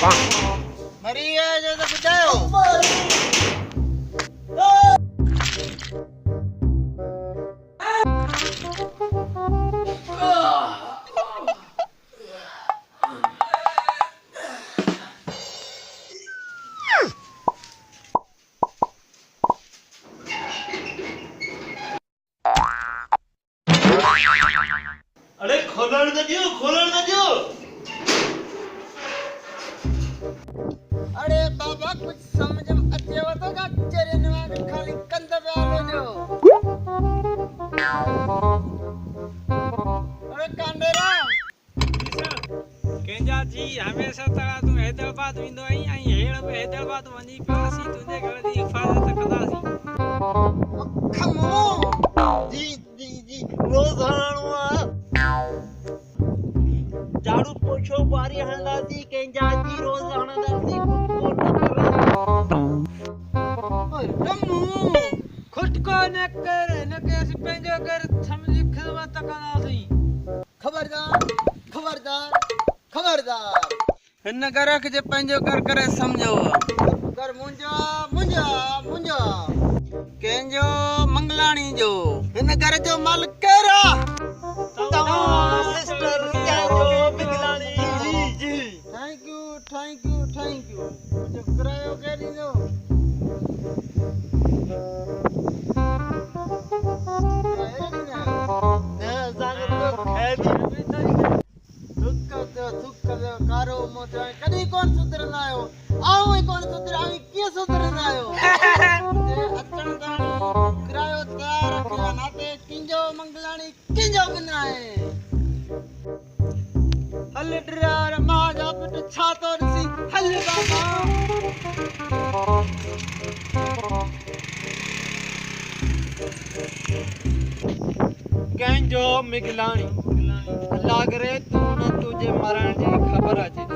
मरी है जो तो बुझायो अरे खोलण न दियो अरे बाबा कुछ समझ में अचेव तो का चरे नवाज खाली कंद पे आलो जो अरे कांडेरा केंजा जी हमेशा तरह तू हैदराबाद विंदो आई आई हेड़ पे हैदराबाद वनी पासी तुने घर दी हिफाजत कंदासी खमो जी रोज हणो झाड़ू पोछो बारी हणदासी केंजा जी रोज हणदासी रमू खुद को न कर न के अस पंजो घर समझी खिदमत कंदासी खबरदार इन घर के जे पंजो घर करे समझो कर मुंजा केंजो मंगलाणी जो इन घर जो मालिक केरा सिस्टर जो बिगलानी जी थैंक यू जो करायो के दीनो कारो मोचा कदी कौन सुधरना आयो आओ ही कौन सुधर आवी के सुधरना आयो जे अचण दाणी किरायो तैयार रखिया नाते किंजो मंगलाणी किंजो बिना है हल ड्रार मां जा पिट छा तो सी हल कंहिंजो मिगलाणी अल्लाह करे तू न तुझे मरण जी खबर अचे